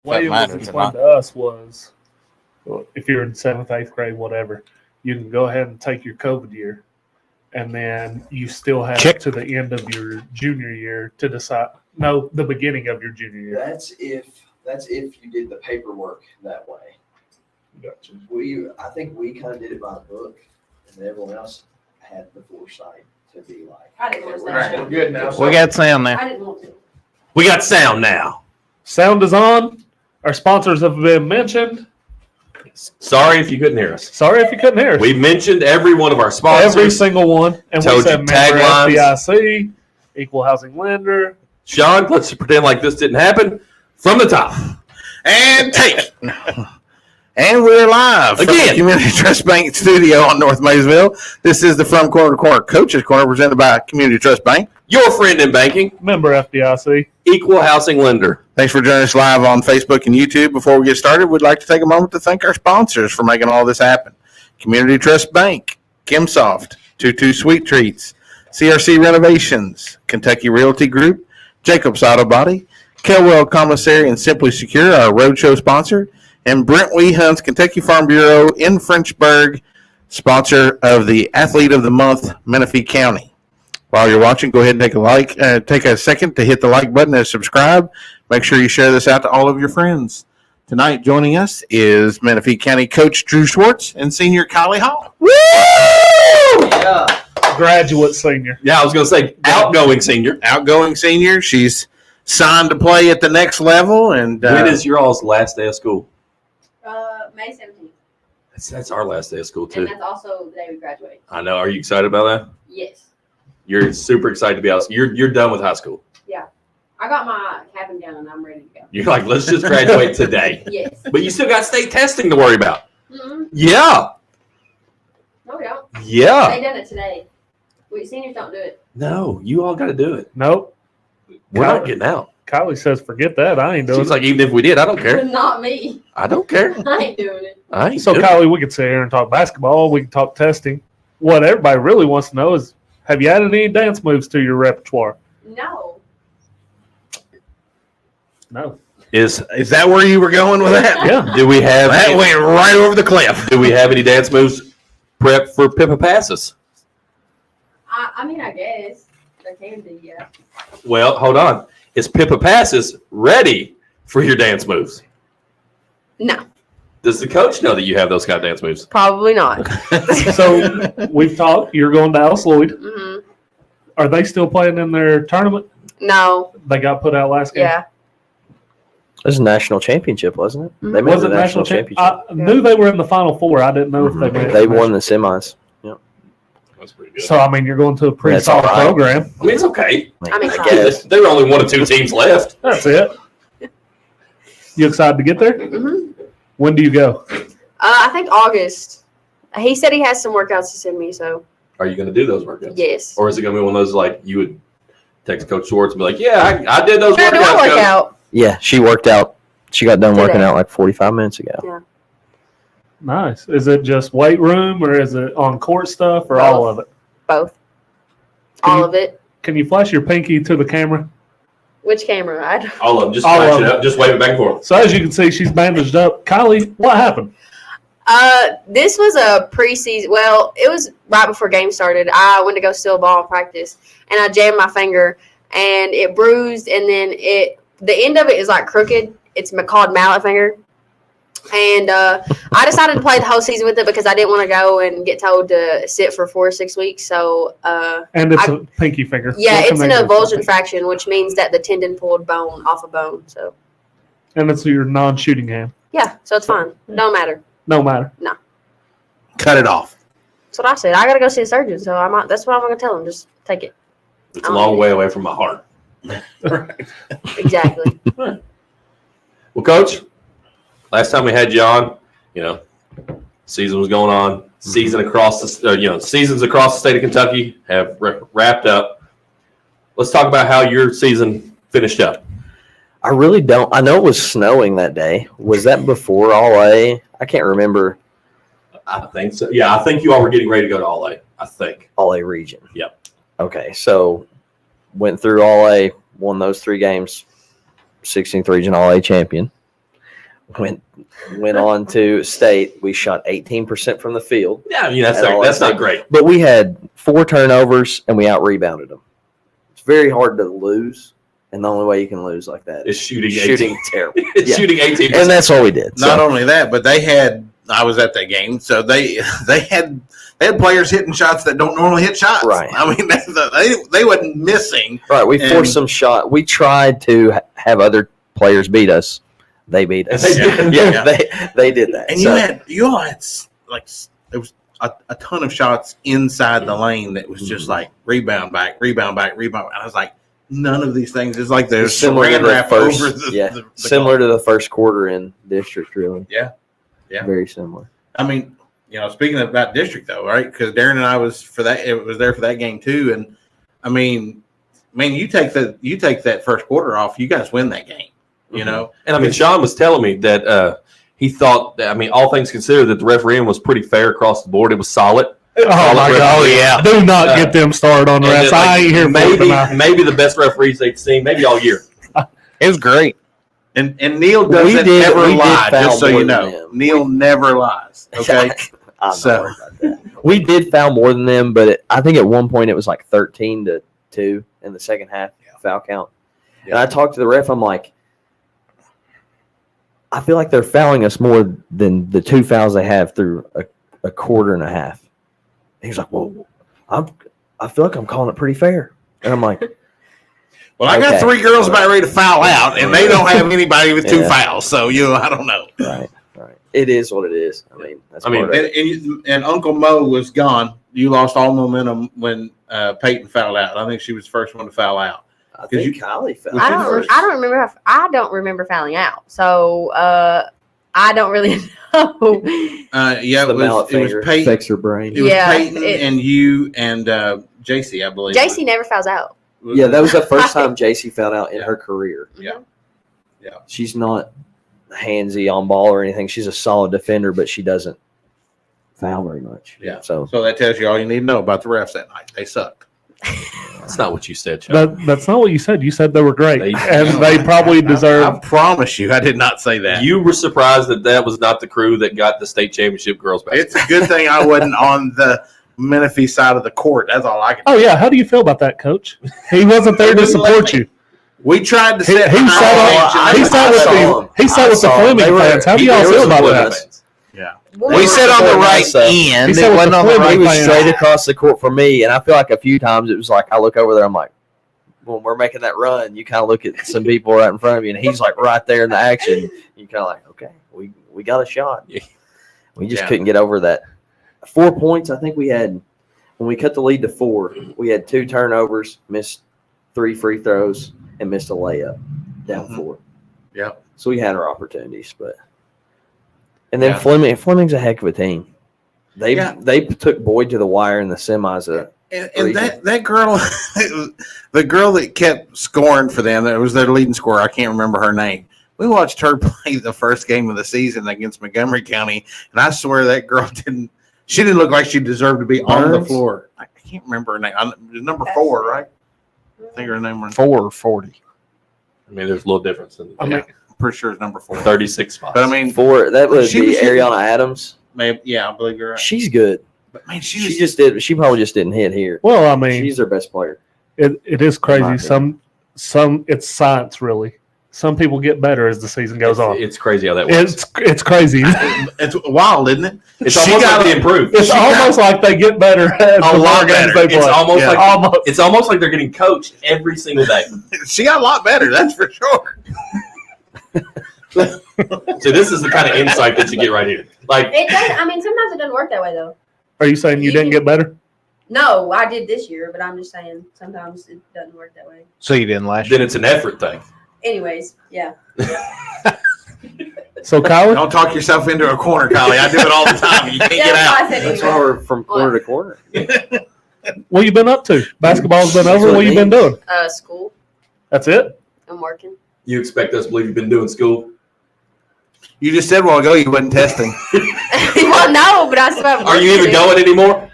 way it was explained to us was, if you're in 7th, 8th grade, whatever, you can go ahead and take your COVID year, and then you still have to the end of your junior year to decide. No, the beginning of your junior year. That's if you did the paperwork that way. Gotcha. I think we kind of did it by the book, and everyone else had the foresight to be like, I didn't want to. All right, we're good now. We got sound now. I didn't want to. We got sound now. Sound is on. Our sponsors have been mentioned. Sorry if you couldn't hear us. Sorry if you couldn't hear us. We mentioned every one of our sponsors. Every single one. And Told we said you member taglines. FDIC, Equal Housing Lender. Sean, let's pretend like this didn't happen. From the top. And take. And we're live from the Community Trust Bank studio on North Maysville. This is the From Corner to Corner Coaches Corner presented by Community Trust Bank. Your friend in banking. Member FDIC. Equal Housing Lender. Thanks for joining us live on Facebook and YouTube. Before we get started, we'd like to take a moment to thank our sponsors for making all this happen. Community Trust Bank, Kimsoft, 22 Sweet Treats, CRC Renovations, Kentucky Realty Group, Jacobs Auto Body, Kelwell Commissary and Simply Secure, our roadshow sponsor, and Brent Weehunt's Kentucky Farm Bureau in Frenchburg, sponsor of the Athlete of the Month, Menifee County. While you're watching, go ahead and take a second to hit the like button and subscribe. Make sure you share this out to all of your friends. Tonight, joining us is Menifee County Coach Drew Swartz and Senior Kylie Hall. Woo! Yeah. Graduate senior. Yeah, I was going to say outgoing senior. Outgoing senior. She's signed to play at the next level. And when is your all's last day of school? May 17th. That's our last day of school, too. And that's also the day we graduate. I know. Are you excited about that? Yes. You're super excited to be out. You're done with high school. Yeah. I got my cap and gown and I'm ready to go. You're like, let's just graduate today. Yes. But you still got state testing to worry about. Mm-hmm. Yeah. No, we don't. Yeah. They done it today. We seniors don't do it. No, you all got to do it. Nope. We're not getting out. Kylie says, forget that. I ain't doing Seems it. like even if we did, I don't care. Not me. I don't care. I ain't doing it. I ain't So, doing Kylie, we could sit here and talk basketball. We can talk testing. What everybody really wants to know is, have you added any dance moves to your repertoire? No. No. Is that where you were going with that? Yeah. Do we have That went right over the cliff. Do we have any dance moves prep for Pippa Passes? I mean, I guess. They can do, yeah. Well, hold on. Is Pippa Passes ready for your dance moves? No. Does the coach know that you have those kind of dance moves? Probably not. So, we've talked. You're going to Alice Lloyd. Mm-hmm. Are they still playing in their tournament? No. They got put out last game? Yeah. It was a national championship, wasn't it? Mhm. They made Was the it national championship? championship. I knew they were in the Final Four. I didn't know if they made it. They won the semis. Yep. That's pretty good. So, I mean, you're going to a pretty That's all solid right. program. I mean, it's okay. I mean, I guess. There were only 1 or 2 teams left. That's it. You excited to get there? Mm-hmm. When do you go? I think August. He said he has some workouts to send me, so Are you going to do those workouts? yes. Or is it going to be one of those like you would text Coach Swartz and be like, yeah, I did those We're doing a workouts. Coach." workout. Yeah, she worked out. She got done working Today. out like 45 minutes ago. Nice. Is it just weight room or is it on court stuff or all of it? Both. Can All you- of it. Can you flash your pinky to the camera? Which camera? I don't. All of them. Just All flash of it them. up. Just wave it back and forth. So as you can see, she's bandaged up. Kylie, what happened? This was a preseason. Well, it was right before game started. I went to go steal a ball in practice, and I jammed my finger, and it bruised. And then the end of it is like crooked. It's called mallet finger. And I decided to play the whole season with it because I didn't want to go and get told to sit for 4 or 6 weeks. So And it's a pinky finger. yeah, What can it's an they do? avulsion fraction, which means that the tendon pulled bone off a bone. So And it's your non-shooting hand. yeah, so it's fine. Don't matter. No matter. Cut it off. That's what I said. I gotta go see a surgeon, so that's what I'm gonna tell him. Just take it. It's a long way away from my heart. Exactly. Well, Coach, last time we had you on, season was going on. Seasons across the state of Kentucky have wrapped up. Let's talk about how your season finished up. I really don't. I know it was snowing that day. Was that before All A? I can't remember. I think so. Yeah, I think you all were getting ready to go to All A. I think. All A region. Yep. Okay, so went through All A, won those 3 games, 16th region All A champion. went on to state. We shot 18% from the field, Yeah, I mean, that's At all, that's I not think. great. but we had 4 turnovers and we out rebounded them. It's very hard to lose, and the only way you can lose like that It's is shooting 18. shooting terrible. It's Yeah. shooting 18. And that's what we did. Not So, only that, but they had. I was at that game, so they had players hitting shots that don't normally hit shots. Right. I mean, they wasn't missing. right, we And- forced some shot. We tried to have other players beat us. They beat us. They did. Yeah, they did that. And So, you all had like there was a ton of shots inside the lane that was just like rebound back. And I was like, none of these things is like there's similar to saran the wrap first, over the, yeah, the similar to the first quarter in district, really. Yeah. Very similar. I mean, speaking about district though, right? Because Darren and I was there for that game too, and I mean, man, you take that first quarter off, you guys win that game. You know, And I mean, Sean was telling me that he thought that, I mean, all things considered, that the refereeing was pretty fair across the board. It was solid. Oh my God! Oh, yeah. Do not get them started on the And refs. then, I ain't here for it. maybe the best referees they've seen, maybe all year. it was great. And Neil doesn't ever lie, just so you know. Neil never lies. Okay. I'm So- not worried about that. We did foul more than them, but I think at one point it was like 13-2 in the second half foul count. And I talked to the ref. I'm like, I feel like they're fouling us more than the 2 fouls they have through a quarter and a half. And he's like, well, I feel like I'm calling it pretty fair. And I'm like, Well, I got Okay. 3 girls about ready to foul out, and they don't have anybody with 2 Yeah. fouls. So I don't know. right. It is what it is. I mean, that's I mean, part of it. And Uncle Mo was gone. You lost all momentum when Peyton fouled out. I think she was the first one to foul out. I think Kylie fouled. Was I she don't. first? I don't remember. I don't remember fouling out. So I don't really know. Yeah, the it mallet was finger Peyton. affects her brain. It was Yeah, Peyton and you and JC, I believe. JC never fouls out. Yeah, that was the first time JC found out in her career. Yeah. She's not handsy on ball or anything. She's a solid defender, but she doesn't foul very much. Yeah. So So that tells you all you need to know about the refs that night. They sucked. That's not what you said, Sean. That's not what you said. You said they were great, They- and they probably I deserve. promise you, I did not say that. You were surprised that was not the crew that got the state championship girls basketball. It's a good thing I wasn't on the Menifee side of the court. That's all I can. Oh yeah, how do you feel about that, Coach? He wasn't there to wouldn't let support me. you. We tried to He set. sat with the Fleming fans. How do y'all feel about that? Yeah. We sat on the right end. He It wasn't on the right was fans. straight across the court from me, and I feel like a few times it was like I look over there, I'm like, when we're making that run, you kind of look at some people right in front of you, and he's like right there in the action. You kind of like, okay, we got a shot. We just Yeah. couldn't get over that. 4 points, I think we had when we cut the lead to 4. We had 2 turnovers, missed 3 free throws, and missed a layup down Mhm. 4. Yep. So we had our opportunities, but and then Yeah. Fleming's a heck of a team. They Yeah. they took Boyd to the wire in the semis. And that girl, the girl that kept scoring for them, that was their leading scorer. I can't remember her name. We watched her play the first game of the season against Montgomery County, and I swear that girl didn't look like she deserved to be on the Burns? floor. I can't remember her name. Number 4, right? I think her name was 440. I mean, there's a little difference in I mean, I'm pretty sure it's number 4. 36 spots. But I mean, 4. That would She be was hitting- Ariana Adams. maybe, yeah, I believe you're right. She's good. But man, She probably just didn't hit here. well, I mean, She's their best player. it is my crazy. opinion. Some it's science, really. Some people get better as the season goes on. It's crazy how that works. It's crazy. It's wild, isn't it? It's She almost got like they a- improve. It's almost like they get better as A the lot more games better. they It's play. almost Yeah. like Almost. it's almost like they're getting coached every single day. She got a lot better, that's for sure. So this is the kind of insight that you get right here. Like, It does. I mean, sometimes it doesn't work that way though. Are you saying you didn't get better? No, I did this year, but I'm just saying sometimes it doesn't work that way. So you didn't last then year? it's an effort thing. Anyways, yeah. So, Kylie, Don't talk yourself into a corner, Kylie. I do it all the time. You can't get That's out. why I said That's why anyway. we're from corner to corner. what you been up to? Basketball's been over. What you been doing? School. That's it. I'm working. You expect us to believe you've been doing school? You just said a while ago you wasn't testing. Well, no, but I still have Are work you to even do. going anymore?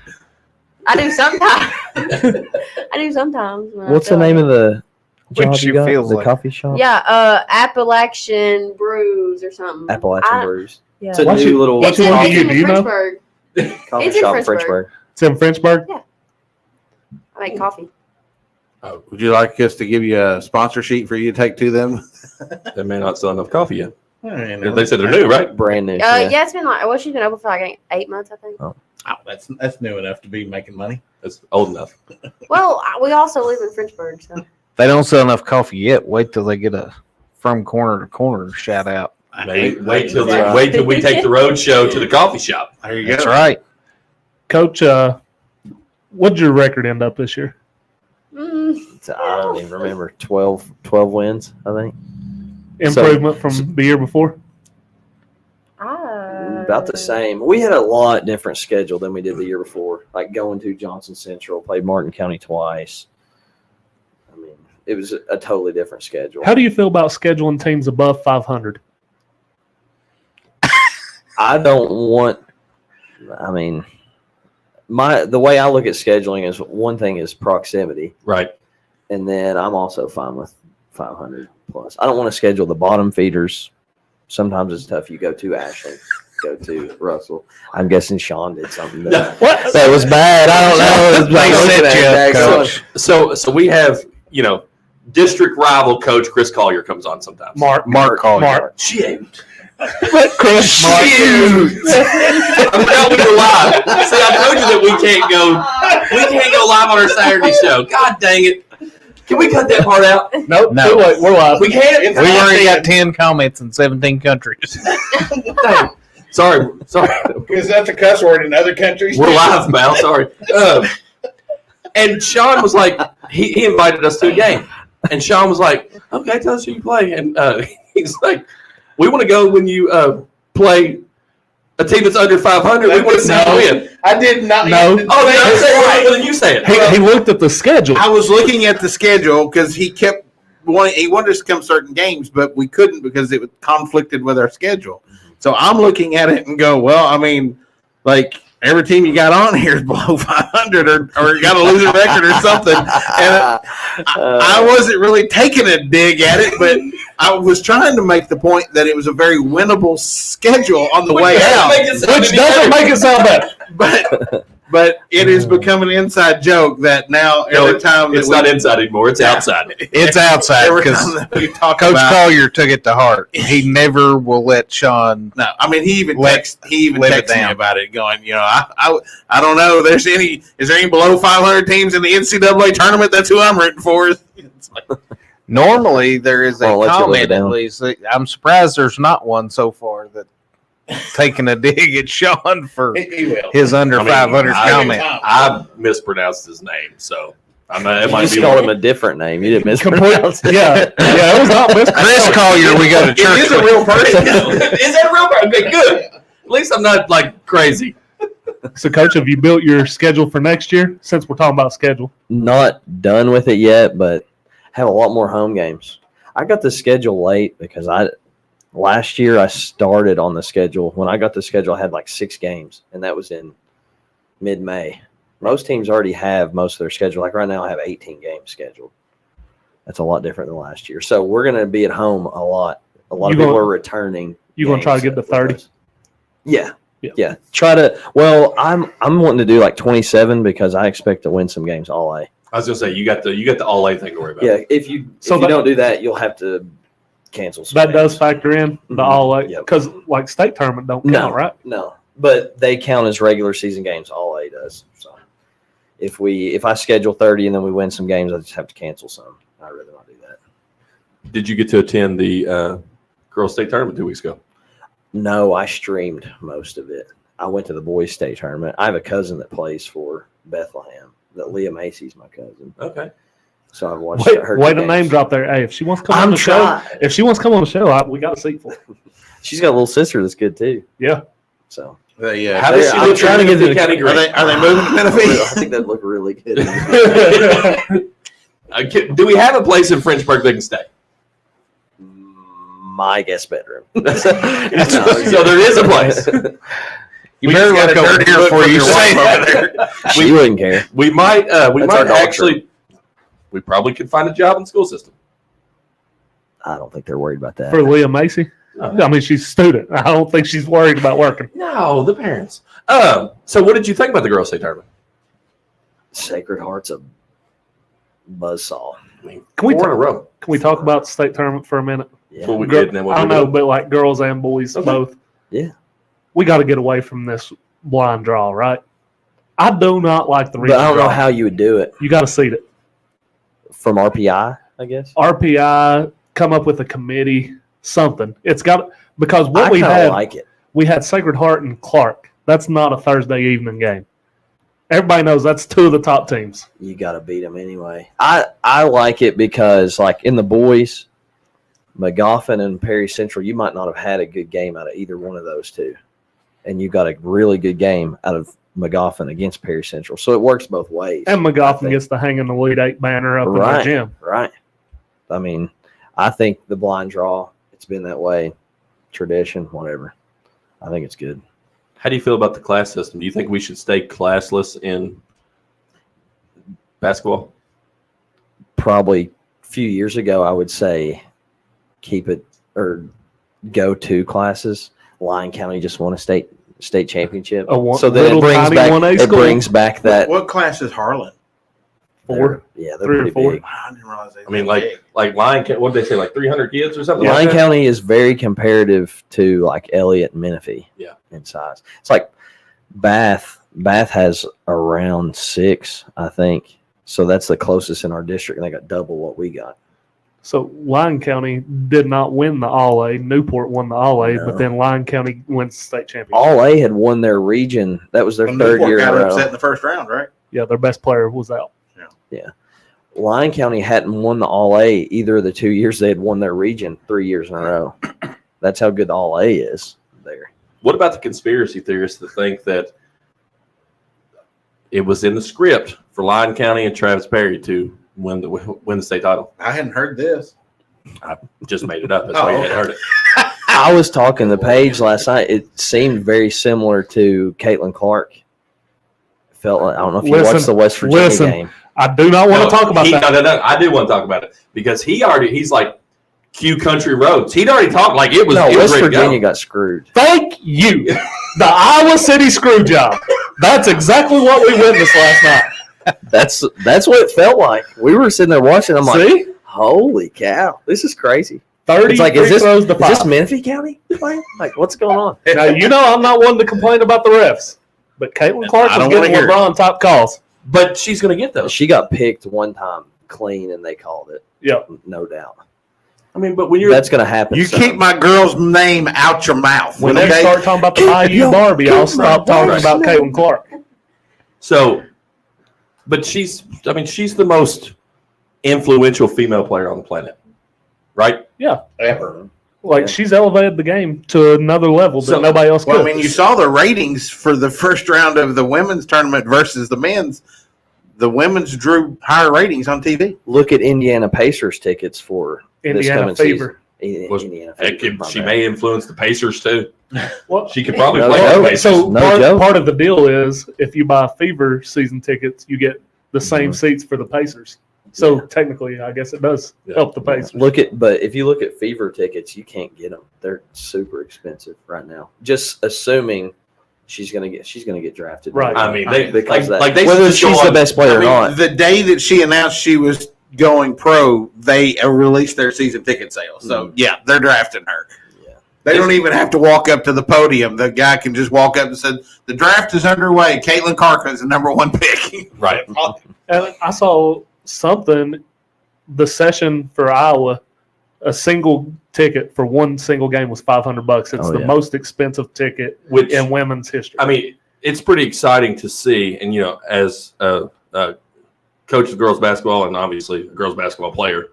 I do sometimes. I do sometimes. when I What's the feel name like of the job Which you you got? feels The like. coffee shop? Yeah, Appalachian Brews or something. Appalachian Brews. Yeah. It's a What's new it- little what's It's it in, one it's you in do, you know? Frenchburg. coffee it's in shop in Frenchburg. Frenchburg. It's in Frenchburg. I make coffee. Would you like us to give you a sponsor sheet for you to take to them? They may not sell enough coffee yet. Oh, They said they're new, right? Brand new. Yeah, it's been like, well, she's been open for like 8 months, I think. Oh, that's new enough to be making money. It's old enough. Well, we also live in Frenchburg, so. They don't sell enough coffee yet. Wait till they get a from corner to corner shout out. Maybe wait till Right. we take the road show to the coffee shop. There you That's go. right. Coach, what'd your record end up this year? I don't even remember. 12 wins, I think. Improvement from the year before? About the same. We had a lot different schedule than we did the year before. Like going to Johnson Central, played Martin County twice. I mean, it was a totally different schedule. How do you feel about scheduling teams above 500? I don't want. I mean, the way I look at scheduling is one thing is proximity, Right. and then I'm also fine with 500 plus. I don't want to schedule the bottom feeders. Sometimes it's tough. You go to Ashland, go to Russell. I'm guessing Sean did something that was bad. I don't know. It was They looking set you at up, that. Coach. So we have, district rival coach Chris Collier comes on sometimes. Mark Collier. Mark. Shoot. Chris Shoot. I forgot we were live. See, I told you that we can't go live on our Saturday show. God dang it. Can we cut that part out? Nope. No. Wait, we're live. We can't. We already got 10 comments in 17 countries. Sorry. Is that the cuss word in other countries? We're live, pal. Sorry. And Sean was like, he invited us to a game. And Sean was like, okay, tell us who you play. And he's like, we want to go when you play a team that's under 500. We want to see you win. I did not. No. Oh, did I say it right? Then you say it. He looked at the schedule. I was looking at the schedule because he kept he wanted us to come certain games, but we couldn't because it conflicted with our schedule. So I'm looking at it and go, well, I mean, like every team you got on here is below 500 or you got a losing record or something. And I wasn't really taking a dig at it, but I was trying to make the point that it was a very winnable schedule on the way out. Which doesn't make it sound bad. But it has become an inside joke that now every time It's not inside anymore. It's outside. It's outside every because time that we talk Coach about Collier took it to heart. He never will let Sean. no, I mean he even Live it texted me down. about it, going, I don't know. Is there any below 500 teams in the NCAA tournament? That's who I'm rooting for. It's like, Normally, there is a I'll let you live comment it at down. least. I'm surprised there's not one so far that taking a dig at Sean for he will. his under I mean, 500 comment. I mispronounced his name, so it You might just be called more. him a different name. You didn't mispronounce it. Yeah, it was not Chris Collier, we go to It church. is a real person. Is that a real person? Okay, good. At least I'm not like crazy. So, Coach, have you built your schedule for next year? Since we're talking about schedule, Not done with it yet, but have a lot more home games. I got the schedule late because last year I started on the schedule. When I got the schedule, I had like 6 games, and that was in mid-May. Most teams already have most of their schedule. Like right now, I have 18 games scheduled. That's a lot different than last year. So we're going to be at home a lot. A lot of people are returning. you going to try to get to 30? Yeah. Yeah. Yeah. Try to. Well, I'm wanting to do like 27 because I expect to win some games all A. I was gonna say you got the all A thing to worry about. Yeah. If you don't do that, you'll have to cancel. Some That does games. factor in the Mhm. all A Yep. because like state tournament don't count, No. right? No, but they count as regular season games. All A does. So if I schedule 30 and then we win some games, I just have to cancel some. I'd rather not do that. Did you get to attend the girls' state tournament 2 weeks ago? No, I streamed most of it. I went to the boys' state tournament. I have a cousin that plays for Bethlehem. That Leah Macy's my cousin. Okay. So I've watched Wait, her. wait a games. name drop there. Hey, if she wants to come on I'm the show, trying. if she wants to come on the show, we got a seat for her. She's got a little sister that's good too. Yeah. So How does she I'm look trying to get Menifee the- County Green? Are they moving to Menifee? I think that'd look really good. Do we have a place in Frenchburg they can stay? My guest bedroom. So there is a place. You better look over here before you say that. She wouldn't care. We might That's our dog actually. We probably could find a job in the school system. I don't think they're worried about that. For Leah Macy? I mean, she's a student. I don't think she's worried about working. No, the parents. So what did you think about the girls' state tournament? Sacred Heart's a buzzsaw. I mean, Can we 4 in a row. Can we talk about the state tournament for a minute? Yeah. That's what we did, and then what I we know, did. but like girls and boys Okay. both. Yeah. We got to get away from this blind draw, right? I do not like the But I don't know draw. how you would do it You got to seed it. from RPI, I guess. RPI, come up with a committee, something. It's got because what I we kind had, of like it. we had Sacred Heart and Clark. That's not a Thursday evening game. Everybody knows that's 2 of the top teams. You got to beat them anyway. I like it because, like, in the boys, McGoffin and Perry Central, you might not have had a good game out of either one of those two. And you got a really good game out of McGoffin against Perry Central. So it works both ways. And I McGoffin think. gets to hang in the Elite 8 banner up in Right. the gym. Right. I mean, I think the blind draw, it's been that way. Tradition, whatever. I think it's good. How do you feel about the class system? Do you think we should stay classless in basketball? Probably a few years ago, I would say keep it or go to classes. Lyon County just won a state championship. So then little it brings tiny back 1A it school. brings back that What class is Harlan? 4. they're 3 or pretty 4. big. I didn't realize they I mean, were like big. Lyon, what did they say, like 300 kids or something? Lyon like that? County is very comparative to like Elliott and Menifee. Yeah. In size. It's like Bath has around 6, I think. So that's the closest in our district, and they got double what we got. So Lyon County did not win the All A. Newport won the All A, No. but then Lyon County wins the state championship. All A had won their region. That was their Well, third Newport year in a got upset row. in the first round, right? Yeah, their best player was out. Lyon County hadn't won the All A either of the 2 years they had won their region 3 years in a row. That's how good the All A is there. What about the conspiracy theorists that think that it was in the script for Lyon County and Travis Perry to win the state title? I hadn't heard this. I just made it up. That's why you hadn't heard it. I was talking to Paige last night. It seemed very similar to Caitlin Clark. Felt like, I don't know if you watched the West Virginia game. I do not want to talk about that. No. I do want to talk about it because he's like Q Country Roads. He'd already talked like it was. No, it was West ready to go. Virginia got screwed. Thank you. The Iowa City screw job. That's exactly what we witnessed last night. That's what it felt like. We were sitting there watching. I'm like, See? holy cow, this is crazy. 30 It's like, free throws to is this 5. Menifee County playing? Like, what's going on? Now, you know I'm not one to complain about the refs, but Caitlin Clark I was don't wanna getting hear it. LeBron top calls. But she's going to get those. She got picked one time clean, and they called it. Yeah. No doubt. I mean, but when you're That's going to happen. You keep my girl's name out your mouth. When they okay? start talking about the Bayou Barbie, I'll stop talking Right. about Caitlin Clark. so, but she's the most influential female player on the planet, right? Yeah. Ever. Like, Yeah. she's elevated the game to another level that So- nobody else could. Well, I mean, you saw the ratings for the first round of the women's tournament versus the men's. The women's drew higher ratings on TV. Look at Indiana Pacers tickets for this Indiana coming Fever. season. Was- Indiana Heck, Fever, my she bad. may influence the Pacers too. Well, She could probably No play joke. for the Pacers. so No part, joke. part of the deal is if you buy Fever season tickets, you get the same seats for the Pacers. So Yeah. technically, I guess it does Yeah. help the Pacers. But if you look at Fever tickets, you can't get them. They're super expensive right now. Just assuming she's gonna get drafted. Right. I mean, they Because of that. like they whether should just she's go the on- best player I or mean, not. the day that she announced she was going pro, they released their season ticket sales. So, yeah, they're drafting her. Yeah. They don't even have to walk up to the podium. The guy can just walk up and say, the draft is underway. Caitlin Clark is the number 1 pick. right. And I saw something, the session for Iowa, a single ticket for one single game was $500. It's Oh, the yeah. most expensive ticket Which in women's history. I mean, it's pretty exciting to see, and as a coach of girls basketball and obviously a girls basketball player,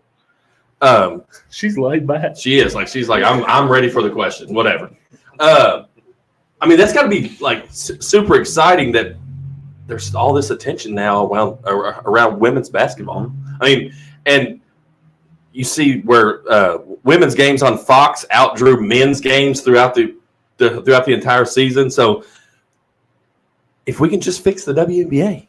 she's laid back. she's like I'm ready for the question, whatever. I mean, that's got to be like super exciting that there's all this attention now around women's basketball. I mean, and you see where women's games on Fox outdrew men's games throughout the entire season. So if we can just fix the WNBA,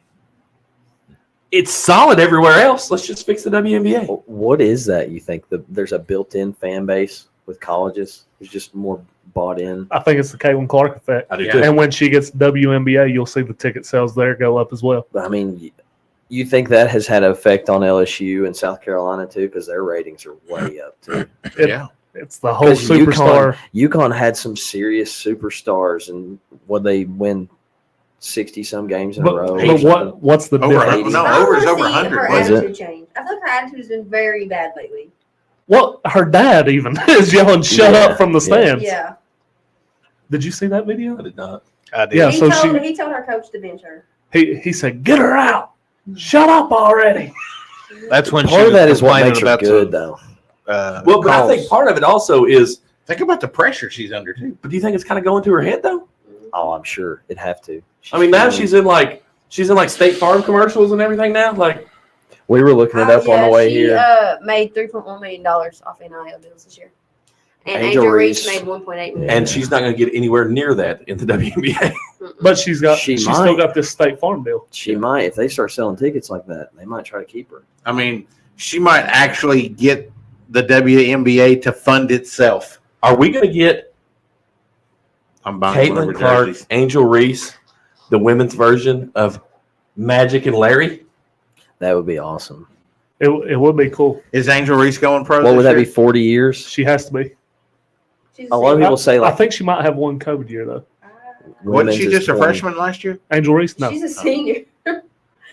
it's solid everywhere else. Let's just fix the WNBA. What is that? You think there's a built-in fan base with colleges? There's just more bought in. I think it's the Caitlin Clark effect. I do Yeah. too. And when she gets WNBA, you'll see the ticket sales there go up as well. But I mean, you think that has had an effect on LSU and South Carolina too, because their ratings are way up too. Yeah. It's the whole 'Cause superstar. UConn had some serious superstars, and what they win 60-some games in a row. But what's the Over difference? 100. No, I over is wanna over see 100. Her Was it? attitude change. I feel like her attitude's been very bad lately. Well, her dad even is yelling, "Shut Yeah, up" from the yeah. stands. Yeah. Did you see that video? I did not. I did. Yeah, he so told her coach to bench her. he said, "Get her out! Shut up already!" That's when Part she of that was is what complaining makes her about good, the, though. Well, but I think calls. part of it also is. Think about the pressure she's under too. But do you think it's kind of going to her head though? Oh, I'm sure it'd have to. I mean, now feeling- she's in like State Farm commercials and everything now. Like, We were looking it up on the way she, here. made $3.1 million off NIL deals this year. And Angel Angel Reese Reese. made $1.8 million. and she's not going to get anywhere near that in the WNBA. But she's She still might. got this State Farm deal. She might, if they start selling tickets like that, they might try to keep her. I mean, she might actually get the WNBA to fund itself. Are we going to get I'm buying one of her Caitlin Clark, jerseys. Angel Reese, the women's version of Magic and Larry? That would be awesome. It would be cool. Is Angel Reese going pro? What this would that year? be? 40 years? She has to be. She's A lot of senior. people say I like think she might have one COVID year though. Wasn't women's she is just a 20. freshman last year? Angel Reese, no. She's a senior.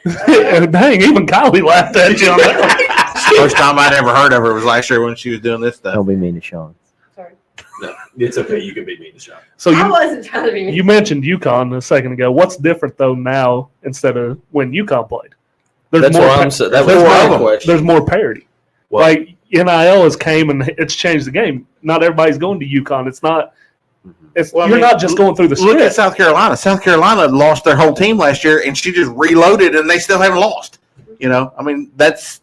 Dang, even Kylie laughed at you on that. First time I'd ever heard of her was last year when she was doing this stuff. Don't be mean to Sean. Sorry. No, it's okay. You can beat me in the shot. So I you wasn't trying to be mean. you mentioned UConn a second ago. What's different though now instead of when UConn played? That's what I'm pa- saying. That there's was my more- question. There's more parity. Well, Like NIL has came and it's changed the game. Not everybody's going to UConn. It's not. It's Well, I you're mean, not just going through the Look at script. South Carolina. South Carolina lost their whole team last year, and she just reloaded, and they still haven't lost. You know, I mean, that's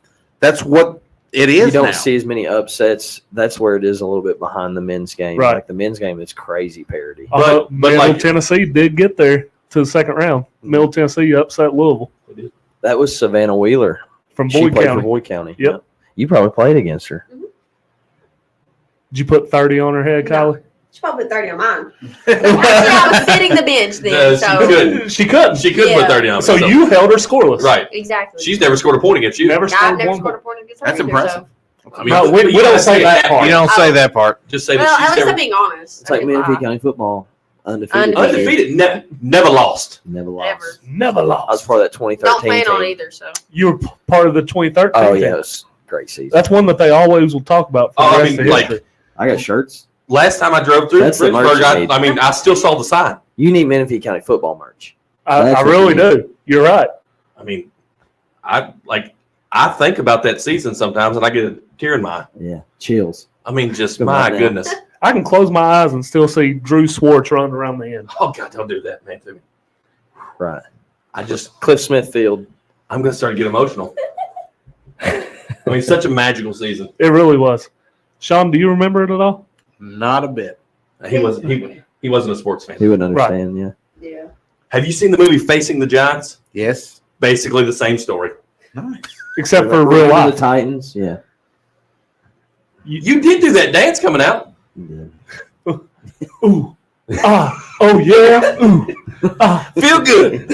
what it is. You don't now. see as many upsets. That's where it is a little bit behind the men's game. Right. Like the men's game is crazy parity. Although but Middle like- Tennessee did get there to the second round. Middle Tennessee upset Louisville That was Savannah Wheeler. from She Boyd played County. for Boyd County. Yep. Yeah. You probably played against her. Did you put 30 on her head, No. Kylie? She probably put 30 on mine. I was sitting the bench then. No, she so couldn't. She couldn't. She could Yeah. put 30 on. So so- you held her scoreless. right? exactly. She's never scored a point against you. Never I've scored never one. scored a point against her That's either, impressive. So. I mean, No, we you don't gotta say that it part. You don't say that part. Just say Well, that at she's least I'm never being honest. It's like I didn't Menifee lie. County football. Undefeated. undefeated. Never lost. Never lost. Never. Never I was lost. part of that 2013 Don't plan team. on either. So You were part of the 2013 Oh, team. yeah. It was a great season. That's one that they always will talk about for Oh, the I rest mean, of like- history. I got shirts. Last time I drove through That's the merch Fredericksburg, you need. I still saw the sign. You need Menifee County football merch. I That's what really you do. You're right. I mean, I think about that season sometimes, and I get a tear in my eye. Yeah. Chills. I mean, just Good my luck now. goodness. I can close my eyes and still see Drew Swartz running around the end. Oh God, don't do that, man. To me. Right. Cliff Smith Field. I'm gonna start to get emotional. I mean, such a magical season. It really was. Sean, do you remember it at all? Not a bit. He wasn't a sports fan. He wouldn't understand. Yeah. Yeah. Have you seen the movie Facing the Giants? Yes. Basically the same story. Nice. Except for Remember real the life. Titans. Yeah. You did do that dance coming out. Yeah. Ooh. Ah. Oh, yeah. Ooh. Ah. Feel good.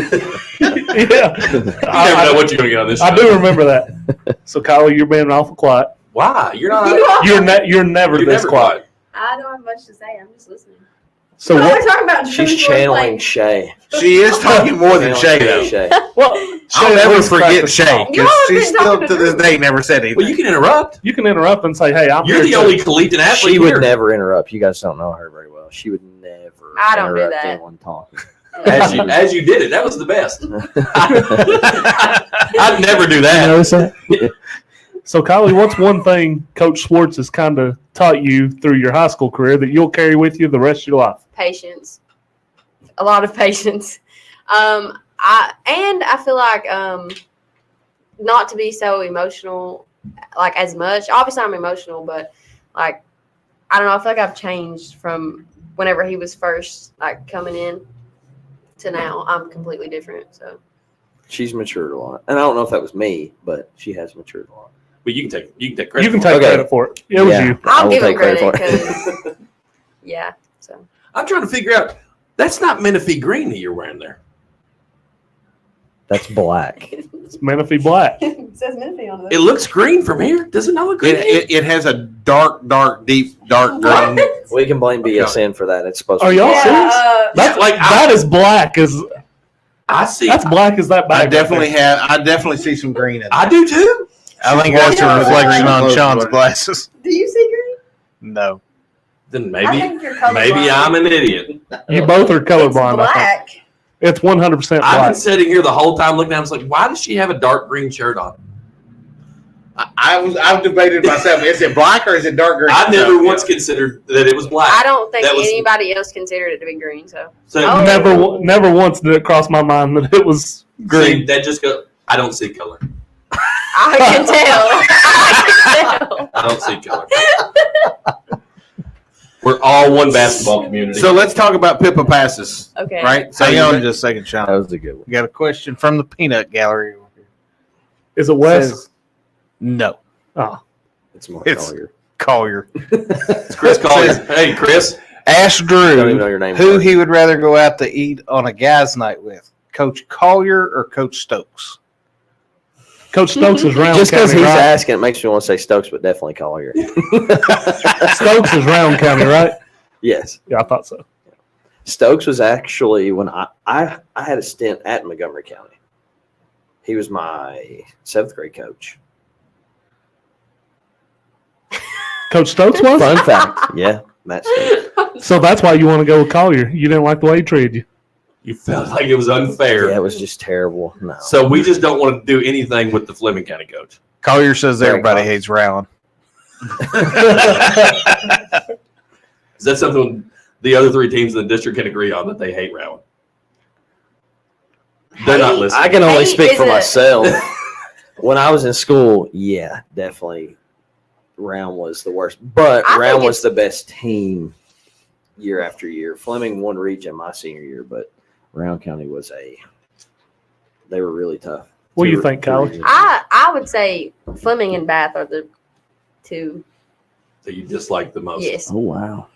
You Yeah. never know what you're gonna get on this. I show. do remember that. So, Kylie, you're being awful quiet. Why? You're not. You're never You're this never quiet. I don't have much to say. I'm just listening. So What are what? we talking about? She's Drew channeling playing- Shay. She is talking more than Shay, though. Shay. Well, I'll Shay never always forget practice Shay talk. You because all she been still talking to to this her. day never said anything. Well, you can interrupt. You can interrupt and say, "Hey, I'm You're here the too." only collegiate athlete She would here. never interrupt. You guys don't know her very well. She would never I don't do interrupt that. anyone talking. As you did it. That was the best. I'd never do that. notice that? So, Kylie, what's one thing Coach Swartz has kind of taught you through your high school career that you'll carry with you the rest of your life? patience, a lot of patience. I feel like not to be so emotional, like as much. Obviously, I'm emotional, but like I don't know. I feel like I've changed from whenever he was first like coming in to now. I'm completely different. So She's matured a lot, and I don't know if that was me, but she has matured a lot. But you can take credit. You can for it. take Okay. credit for it. It was Yeah. you. I I'll will give him take credit credit for it. because, yeah. So I'm trying to figure out. That's not Menifee green that you're wearing there. That's black. It's Menifee black. It says Menifee on It looks green from here. Does it not look green? It has a dark, deep, dark green. We can blame BSN for that. It's supposed Are to be y'all black. serious? That's like that is black as I see. that's black as that I bag. definitely see some green in it. I do too. I think that's Yeah. a reflection on Yeah. Sean's glasses. Do you see green? No. Then I maybe think you're colorblind. maybe I'm an idiot. You both are It's colorblind. I think. black. It's 100% I've been black. sitting here the whole time looking at him. I was like, why does she have a dark green shirt on? I've debated myself. Is it black or is it dark green? I never once considered that it was black. I don't think That was- anybody else considered it to be green. So So Oh. Never once did it cross my mind that it was see, green. that just go. I don't see color. I can tell. I can tell. I don't see color. We're all one basketball community. So let's talk about Pippa passes, Okay. right? So Hang on you just a second, Sean. That was a good one. We got a question from the peanut gallery. Is it Wes? Says, no. Oh, It's more It's- color. Collier. it's Chris Collier. Hey, Chris. Ask I don't even Drew know your name. who he would rather go out to eat on a guys' night with, Coach Collier or Coach Stokes. Coach Stokes is round Just because county, he's right? asking, it makes me want to say Stokes, but definitely Collier. Stokes is round county, right? Yes. Yeah, I thought so. Stokes was actually when I had a stint at Montgomery County. He was my 7th grade coach. Coach Stokes was? Fun fact. Yeah, Matt Stokes. So that's why you want to go with Collier. You didn't like the way he treated you. You felt like it was unfair. Yeah, it was just terrible. No. So we just don't want to do anything with the Fleming County coach. Collier says Very everybody close. hates Rowan. Is that something the other 3 teams in the district can agree on that they hate Rowan? They're not listening. I can only Hate speak is for a- myself. When I was in school, yeah, definitely Round was the worst. But I think Round was it's- the best team year after year. Fleming won region my senior year, but Round County was they were really tough. What do you Two- think, two Kylie? regions. I would say Fleming and Bath are the two. that you dislike the most. Yes. Oh wow.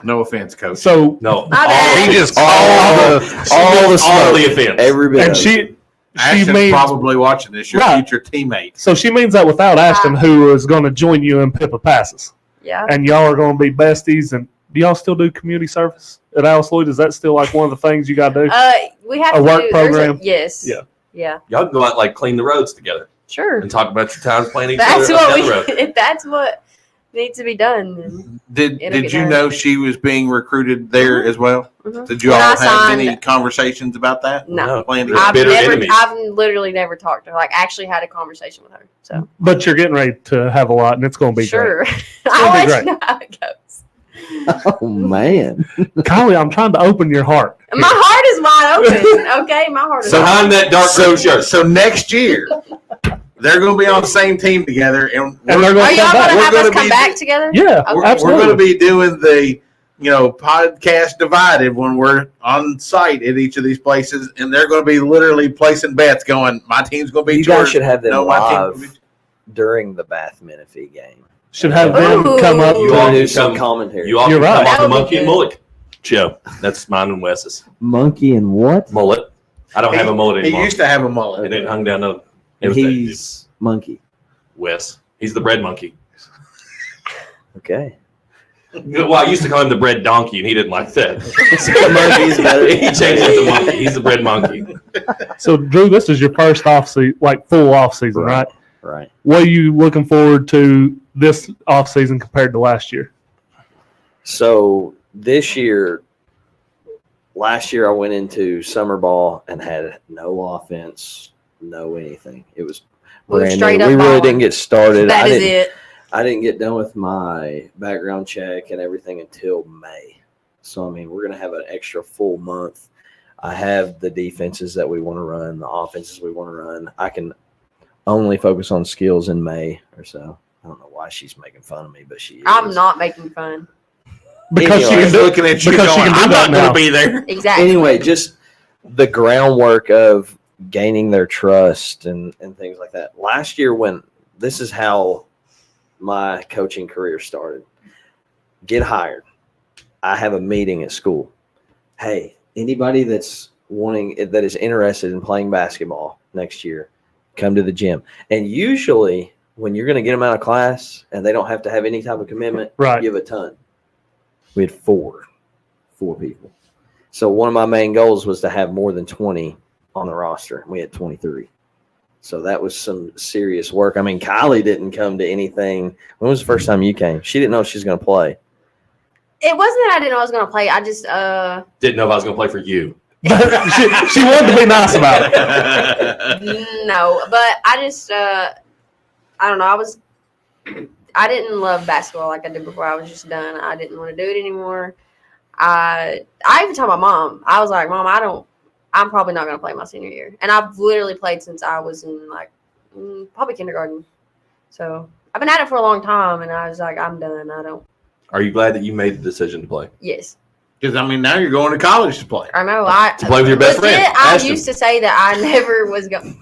No offense, coach. So No. My bad. He just All the all smoke. the offense. Every bit. and of it. she Ashton's means probably watching this. Your Right. future teammate. so she means that without Ashton, who is going to join you in Pippa passes, Yeah. and y'all are going to be besties. And do y'all still do community service at Alice Lloyd? Is that still like one of the things you got to do? We have A to work do, there's program? yes. Yeah. Yeah. Y'all can go out like clean the roads together Sure. and talk about your times playing each That's other up what down the road. if that's what needs to be done. Then. Did It'll Did get you done. know she was being recruited there as well? Mhm. Did you When all I have signed- any conversations about that? No. Planned They're I've bitter never, enemies. I've literally never talked to her. Like, actually had a conversation with her. So But you're getting ready to have a lot, and it's going to be sure, gonna I'll be let great. you know how it goes. Oh man. great. Kylie, I'm trying to open your heart. My heart is wide open. Okay, my heart is. So wide behind that dark So, green shirt. so next year, they're going to be on the same team together, and And they're Are going to y'all come gonna back. We're have us gonna come be- back together? Yeah, Okay. we're absolutely. going to be doing the podcast divided when we're on site at each of these places, and they're going to be literally placing bets, going, "My team's going to be You guys yours." should have them No, my team. live during the Bath Menifee game. Should have them Ooh. come up. You all do can some come- commentary. You all You're can come right. off the That would be monkey and good. mullet show. That's mine and Wes's. Monkey and what? Mullet. I don't have a mullet He anymore. used to have a mullet. It didn't hung down. No, it was that dude, He's monkey. Wes. He's the bread monkey. Okay. Well, I used to call him the bread donkey, and he didn't like that. Monkey's better. He changed it to monkey. He's the bread monkey. So, Drew, this is your first off season, like full off season, right? Right. What are you looking forward to this off season compared to last year? So this year, last year I went into summer ball and had no offense, no anything. It was Moved brand straight new. up We really balling. didn't get started. That is it. I didn't get done with my background check and everything until May. So, I mean, we're going to have an extra full month. I have the defenses that we want to run, the offenses we want to run. I can only focus on skills in May or so. I don't know why she's making fun of me, but she is. I'm not making fun. Because she Anyway. can do looking at you because she going, can do "I'm that not going now." to be there." Exactly. Anyway, just the groundwork of gaining their trust and things like that. Last year, this is how my coaching career started. Get hired. I have a meeting at school. Hey, anybody that is interested in playing basketball next year, come to the gym. And usually when you're going to get them out of class and they don't have to have any type of commitment, Right. you have a ton. We had four people. So one of my main goals was to have more than 20 on the roster. We had 23. So that was some serious work. I mean, Kylie didn't come to anything. When was the first time you came? She didn't know she was going to play. It wasn't that I didn't know I was going to play. I just Didn't know if I was going to play for you. she wanted to be nice about it. no, but I just I don't know. I didn't love basketball like I did before. I was just done. I didn't want to do it anymore. I even told my mom. I was like, Mom, I'm probably not going to play my senior year. And I've literally played since I was in probably kindergarten. So I've been at it for a long time, and I was like, I'm done. I don't. Are you glad that you made the decision to play? Yes. Because, I mean, now you're going to college to play. I know. To play with your best friend. I Ashton. used to say that I never was going.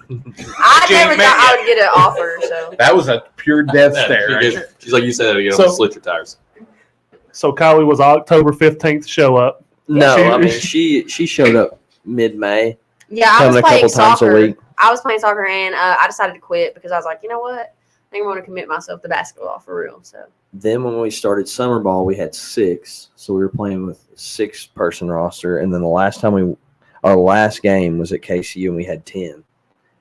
I She never ain't thought met I would get an offer. So That was a pure death stare. Right there. She's like you said, you know, So- slit your tires. So Kylie was October 15th show up. No, She- I mean, she showed up mid-May. yeah, I Coming was a couple playing times a soccer. week. I was playing soccer, and I decided to quit because I was like, you know what? I think I want to commit myself to basketball for real. So Then when we started summer ball, we had 6. So we were playing with a 6-person roster. And then our last game was at KCU, and we had 10.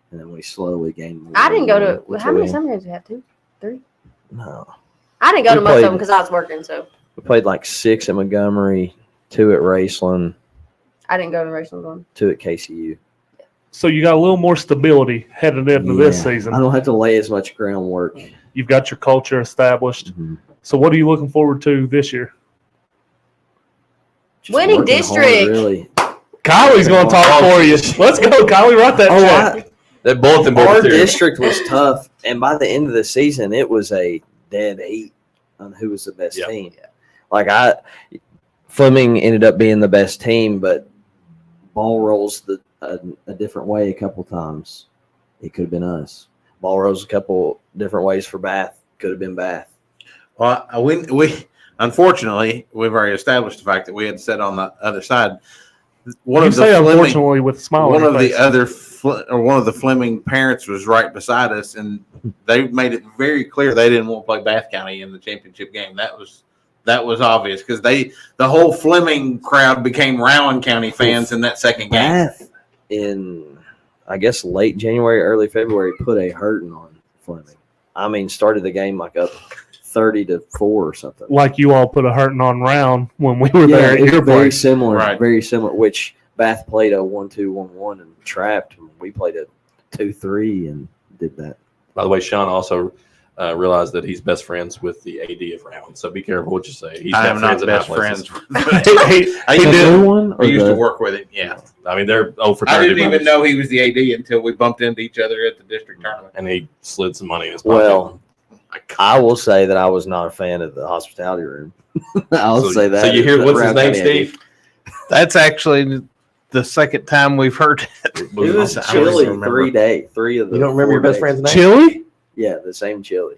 And then we slowly gained more. I didn't go to until how many we- summer games we have? 2, 3. No. I didn't go to We most of played- them because I was working. So We played like 6 at Montgomery, 2 at Raceland, I didn't go to Racial one. 2 at KCU. So you got a little more stability headed into this Yeah, season. I don't have to lay as much groundwork. You've got your culture established. So what are you looking forward to this year? Just Winning working district. hard, really. Kylie's going to talk for you. Let's go, Kylie. Write that check. That bulletin board Our material. district was tough, and by the end of the season, it was a dead 8 on who was the best Yeah. team. Like Fleming ended up being the best team, but ball rolls a different way a couple times. It could have been us. Ball rolls a couple different ways for Bath. Could have been Bath. Well, we unfortunately, we've already established the fact that we had to sit on the other side. One You of the say Fleming, unfortunately with a smile on one your of face. the other one of the Fleming parents was right beside us, and they made it very clear they didn't want to play Bath County in the championship game. That was obvious because the whole Fleming crowd became Rowan County fans in that second game. Bath in, I guess, late January, early February, put a hurting on Fleming. I mean, started the game like up 30-4 or something. Like you all put a hurting on Round when we were there at it's your very place. similar. Right. Very similar. Which Bath played a 1-2-1-1 and trapped. And we played a 2-3 and did that. By the way, Sean also realized that he's best friends with the AD of Round. So be careful what you say. He's I got am not friends at best high places. friends. I The used new to, one? I Or used to the- work with him. Yeah, I mean, they're for I 30 didn't even brothers. know he was the AD until we bumped into each other at the district tournament. And he slid some money in his pocket. Well, I will say that I was not a fan of the hospitality room. I'll So- say that. So you hear what's his Round name, County Steve? That's actually the second time we've heard it. It was I don't chilly remember. 3 of the You don't remember your 4 best days. friend's name? Chili? Yeah, the same chili.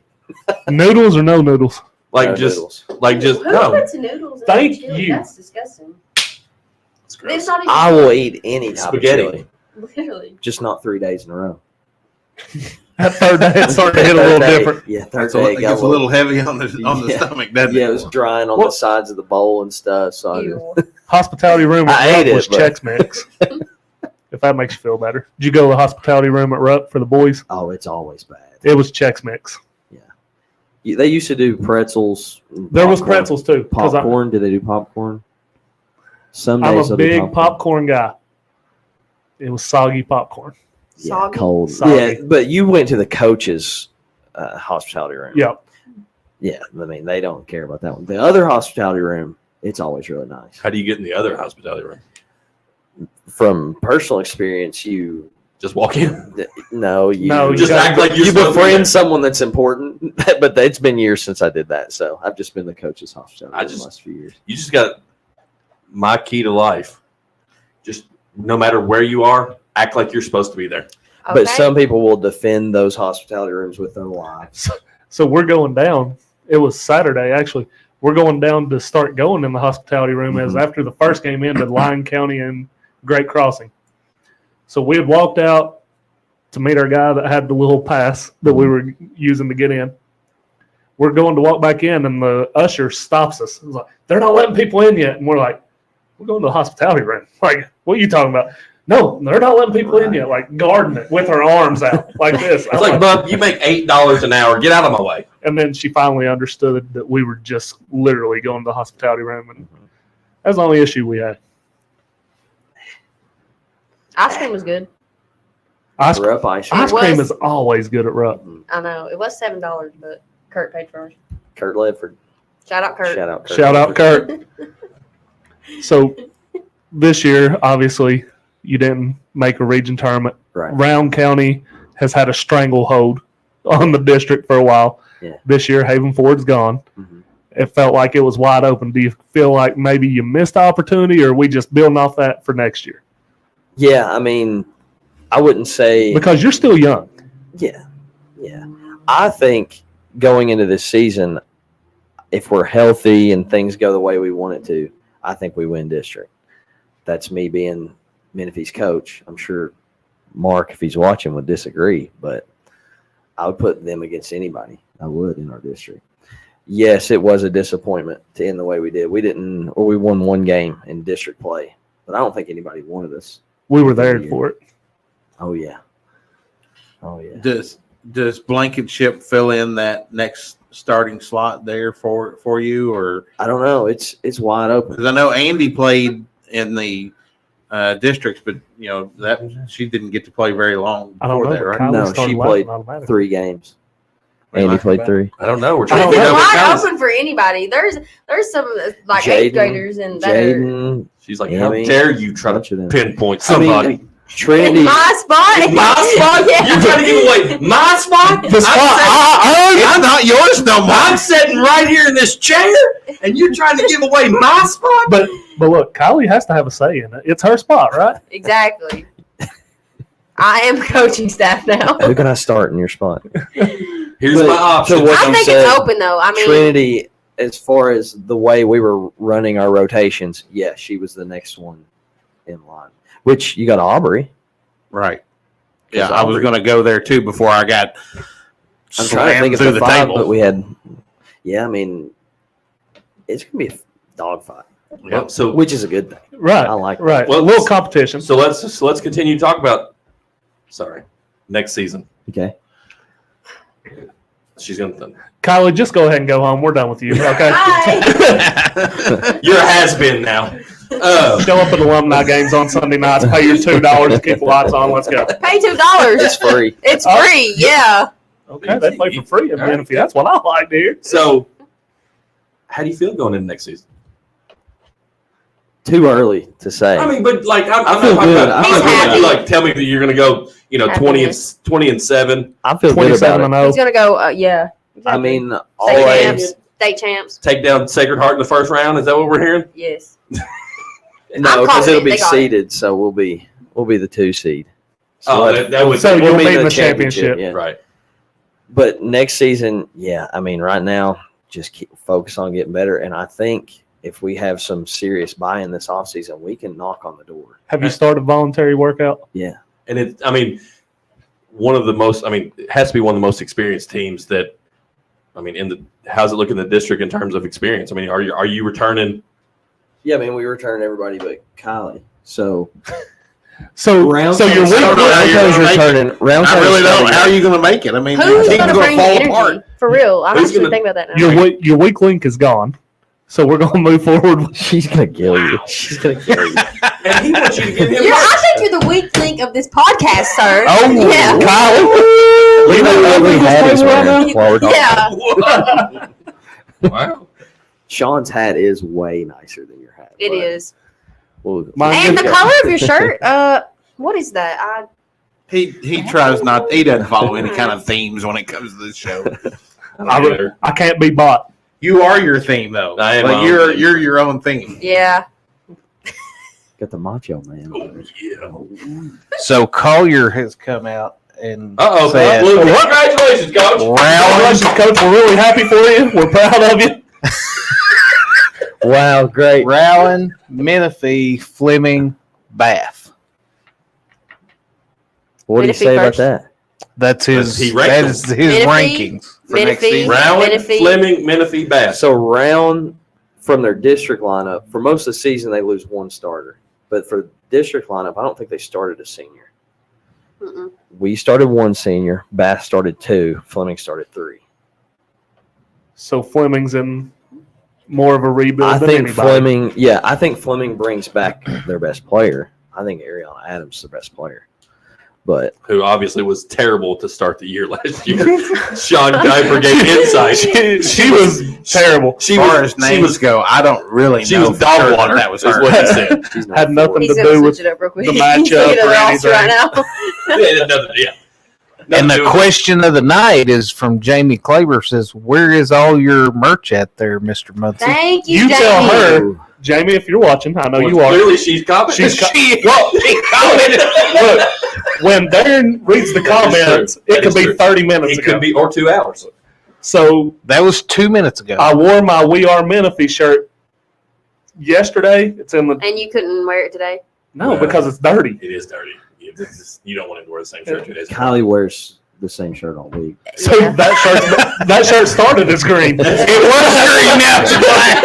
Noodles or no noodles? Like No just, noodles. like just Who no. puts noodles in Thank chili? you. That's disgusting. It's gross. It's not even I will eat any type Spaghetti. of chili, literally. just not 3 days in a row. That third day it's starting to hit a little Third day- different. Yeah, third That's day it got gets a little heavy on the Yeah. stomach, doesn't Yeah, it? it was drying on Well- the sides of the bowl and stuff. So I just, Ew. Hospitality room I at ate Rupp it, was but- Chex Mix. If that makes you feel better. Did you go to the hospitality room at Rupp for the boys? oh, it's always bad. It was Chex Mix. They used to do pretzels. and There was popcorn. pretzels too. 'cause Popcorn? Did they do popcorn? Some I'm days a they'll do big popcorn guy. It was soggy popcorn. Yeah, Soggy? cold. Soggy. Yeah, but you went to the coach's hospitality room. Yep. Yeah, I mean they don't care about that one. The other hospitality room, it's always really nice. How do you get in the other hospitality room? From personal experience, you Just walk in. No, you you Just gotta- act like you're you supposed to be there. befriend someone that's important. But it's been years since I did that, so I've just been the coach's hospitality room the last few years. You just got my key to life. Just no matter where you are, act like you're supposed to be there. But some people will defend those hospitality rooms with their lives. So we're going down. It was Saturday, actually. We're going down to start going in the hospitality room as after the first game ended, Lyon County and Great Crossing. So we had walked out to meet our guy that had the little pass that we were using to get in. We're going to walk back in, and the usher stops us. He's like, they're not letting people in yet. And we're like, we're going to the hospitality room. Like, what are you talking about? No, they're not letting people in yet. Like, guarding it with her arms out like this. It's like, bub, you make $8 an hour. Get out of my way. And then she finally understood that we were just literally going to the hospitality room. And that's the only issue we had. Ice cream was good. Ice Rupp ice cream. Ice cream is always good at Rupp. I know. It was $7, but Kurt paid for ours. Kurt Ledford. Shout out, Kurt. Shout out Kurt. Shout out, Kurt. So this year, obviously, you didn't make a region tournament. Right. Round County has had a stranglehold on the district for a while. Yeah. This year, Haven Ford's gone. Mhm. It felt like it was wide open. Do you feel like maybe you missed opportunity, or are we just building off that for next year? Yeah, I mean, I wouldn't say. Because you're still young. Yeah. I think going into this season, if we're healthy and things go the way we want it to, I think we win district. That's me being Menifee's coach. I'm sure Mark, if he's watching, would disagree, but I would put them against anybody. I would in our district. Yes, it was a disappointment to end the way we did. We won one game in district play, but I don't think anybody wanted us. We were there for it. Oh yeah. Does Blankenship fill in that next starting slot there for you, or I don't know. It's wide open. because I know Andy played in the districts, but that she didn't get to play very long I don't before know. that, right? Kylie No, started she laughing played automatically. 3 games. Really? Andy played 3. I don't know. We're It's trying to figure out what wide Kylie's. open for anybody. There's some like Jaden, 8th graders and that are Jaden, She's like, Yeah, how I mean, dare you try bunch of to them. pinpoint I mean, somebody? Trinity. in my spot. In my spot? Yeah. You're trying to give away my spot? The spot it's not yours no more. I'm sitting right here in this chair, and you're trying to give away my spot? But look, Kylie has to have a say in it. It's her spot, right? Exactly. I am coaching staff now. Who can I start in your spot? Here's But- my option. so what I you think said, it's open though. I mean, Trinity, as far as the way we were running our rotations, yeah, she was the next one in line. Which you got Aubrey. Right. Yeah, I was going to go there too before I got I'm trying to think slammed of through the the 5, table. but we had. Yeah, I mean, it's gonna be a dogfight, Yep. So which is a good thing. Right. I like that. Right. Well, a little competition. So let's continue to talk about. Sorry, next season. Okay. She's gonna. Kylie, just go ahead and go home. We're done with you. Okay. Hi. You're a has been now. Show up at alumni games on Sunday nights. Pay your $2 to keep the lights on. Let's go. Pay $2. It's free. It's Oh. free. Yeah. Okay, they play for free at Menifee. That's what I like to hear. So, how do you feel going into next season? Too early to say. I mean, but like I'm not feel talking good. about. I I'm not feel talking about good. you like tell me that you're gonna go. 20 and 7. I feel good 27 about and it. 0. He's gonna go. Yeah. I Exactly. mean, state always. champs. State champs. Take down Sacred Heart in the first round. Is that what we're hearing? Yes. No, I'm because it'll confident be they got it. seeded, so we'll be the 2 seed. Oh, that's- that would. So we'll you'll be be in the the championship. Yeah. Right. But next season, yeah, I mean, right now, just keep focus on getting better. And I think if we have some serious buy-in this offseason, we can knock on the door. Have you started voluntary workout? Yeah. And it. I mean, one of the most. I mean, it has to be one of the most experienced teams that. I mean, how's it look in the district in terms of experience? I mean, are you returning? Yeah, I mean, we returned everybody but Kylie. So So your week. don't know how you're Roundco's gonna make returning. Roundco's I really don't. returning. How are you going to make it? I mean, Who's the gonna team's bring going the to fall energy? apart. For real, I'm Who's actually gonna- thinking about that now. Your weak link is gone. So we're going to move forward. with- She's gonna kill you. She's gonna kill you. And he wants you to give him. I think you're the weak link of this podcast, sir. Oh, yeah. Kylie. Look at that ugly hat he's right now. wearing while we're talking. Yeah, Wow. Sean's hat is way nicer than your hat. it but is. we'll- Mine And the is- color of your shirt. What is that? He tries not. He doesn't follow any kind of themes when it comes to this show. I can't be bought. You are your theme, though. I am Like my own you're theme. you're your own theme. Yeah. Got the macho man. Oh, yeah. So Collier has come out and Uh-oh. said, Well, congratulations, Coach. Congratulations, Coach. We're really happy for you. We're proud of you. Wow, great. Rowan, Menifee, Fleming, Bath. What do you Menifee say about first. that? That's his. He ranked That is his Menifee? rankings for next Menifee. season. Rowan, Menifee. Fleming, Menifee, Bass. So round from their district lineup, for most of the season they lose one starter. But for district lineup, I don't think they started a senior. Mm-mm. We started one senior, Bath started 2, Fleming started 3. So Fleming's in more of a rebuild I than think anybody. I think Fleming brings back their best player. I think Ariana Adams is the best player. But Who obviously was terrible to start the year last year. Sean Kuiper gave insight. She was terrible. As far as names go, I don't really She know was for dog sure water. that was is her. what he said. she's not Had nothing He's to gonna do with switch it up real quick. the He's matchup looking at or the roster right anything. now. Yeah, nothing, yeah. And Nothing the to do with question of the night is from Jamie Claver says, "Where is all your merch at there, Mr. Muncie?" Thank you, You Jamie. tell her, Jamie, if you're watching, I know Well, you are. Clearly, she's commenting. She commented. Look, when Darren reads the That is true. comments, That it could is be true. 30 minutes It ago. could be, or 2 hours. So That was 2 minutes ago. I wore my We Are Menifee shirt yesterday. It's in the And you couldn't wear it today. no because it's dirty. It is dirty. You don't want him to wear the same shirt 2 days. Kylie wears the same shirt all week. So Yeah. that shirt started as green. It was green now. It's black.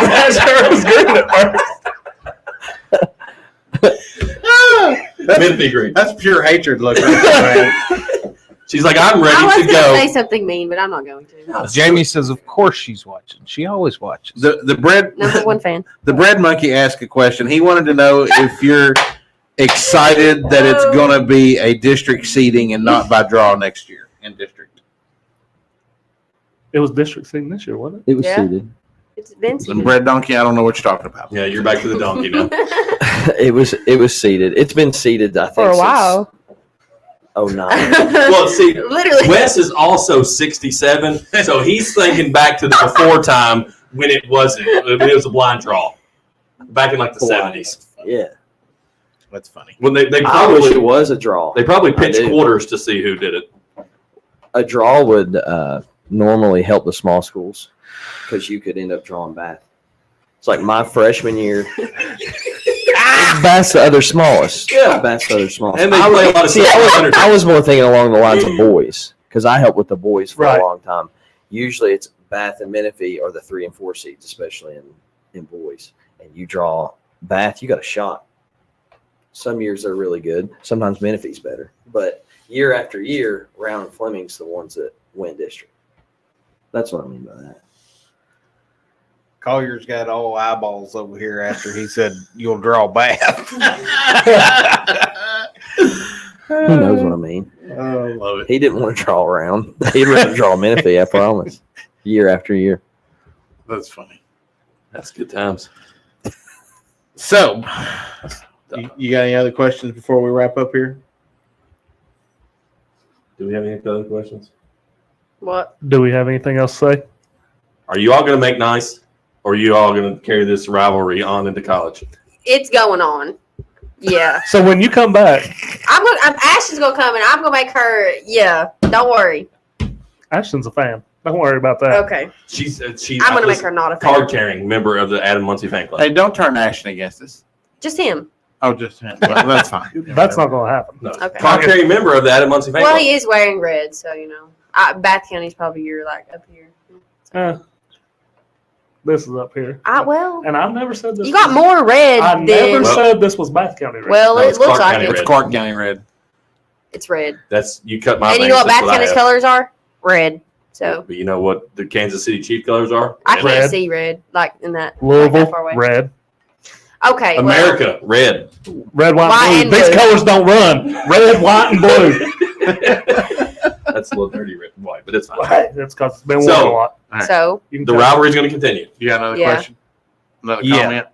That shirt was green at first. Menifee green. That's pure hatred looking at She's like, I'm I was ready going to to go. say something mean, but I'm not going to. Jamie says, "Of course she's watching. She always watches." the bread Number one fan. the bread monkey asked a question. He wanted to know if you're excited that it's going to be a district seating and not by draw next year in district. It was district seating this year, wasn't it? It was Yeah. seated. It's been The bread donkey, I don't know what you're talking about. Yeah, you're back to the donkey now. It was seated. It's been seated, I think, For a while. Oh, no. Well, see, Literally. Wes is also 67, so he's thinking back to the before time when it wasn't. When it was a blind draw. Back in like the 70s. Yeah. That's funny. When they I wish probably it was a draw. they probably I pitched do. quarters to see who did it. A draw would normally help the small schools because you could end up drawing Bath. It's like my freshman year. Bath's the other smallest. Yeah. Bath's the other smallest. And they play a lot of See, stuff. I was more thinking along the lines of boys because I helped with the boys for Right. a long time. Usually it's Bath and Menifee are the 3 and 4 seeds, especially in boys. And you draw Bath, you got a shot. Some years they're really good. Sometimes Menifee's better. But year after year, Round and Fleming's the ones that win district. That's what I mean by that. Collier's got all eyeballs over here after he said, "You'll draw Bath." He knows what I mean. I love it. He didn't want to draw around. He'd rather draw Menifee, I promise. Year after year. That's funny. That's good times. So, you got any other questions before we wrap up here? Do we have any other questions? What? Do we have anything else to say? Are you all going to make nice, or are you all going to carry this rivalry on into college? It's going on. Yeah. So when you come back, Ashton's going to come and I'm going to make her. Yeah. Don't worry. Ashton's a fan. Don't worry about that. Okay. She's I'm going to make her not a fan. card carrying member of the Adam Muncie fan club. Hey, don't turn Ashton against us. Just him. Oh, just him. Well, that's fine. That's not going to happen. No, Okay. card carrying member of the Adam Muncie fan Well, club. he is wearing red, so, you know. Bath County's probably your, like, up here. This is up here. Well, And I've never said this. you got more red I than. never said this was Bath County Red. Well, No, it it's looks Clark like County it. red. It's Clark County Red. It's red. That's you cut my. And you know what veins, Bath that's I County's have. colors are? Red. So But you know what the Kansas City Chief colors are? I can't Red. see red like in that. Louisville, like that far away. red. Okay. America, red. Red, white, White and and blue. These blue. colors don't run. Red, white, and blue. That's a little dirty red and white, but it's fine. That's because it's been So- worn a lot. Well, so You can The tell. rivalry is going to continue. You got another Yeah. question? Another Yeah. comment?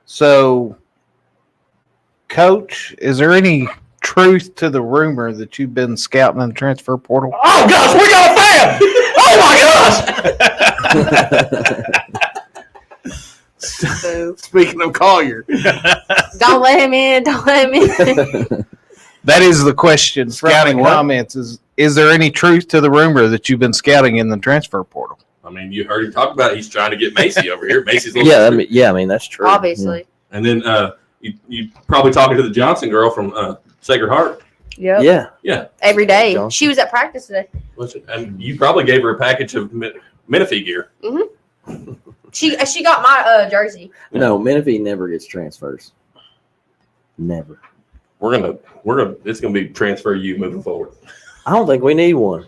So, Coach, is there any truth to the rumor that you've been scouting in the transfer portal? Oh gosh, we got a fan! Oh my gosh! Boo. Speaking of Collier, Don't let him in. Don't let him in. That is the question. From Scouting the what? comments is there any truth to the rumor that you've been scouting in the transfer portal? I mean, you heard him talk about it. He's trying to get Macy over here. Macy's I mean that's true. Obviously. And then you probably talking to the Johnson girl from Sacred Heart. Yep. Yeah. Every day. Johnson. She was at practice today. And you probably gave her a package of Menifee gear. She got my jersey. No, Menifee never gets transfers. Never. It's gonna be transfer you moving forward. I don't think we need one.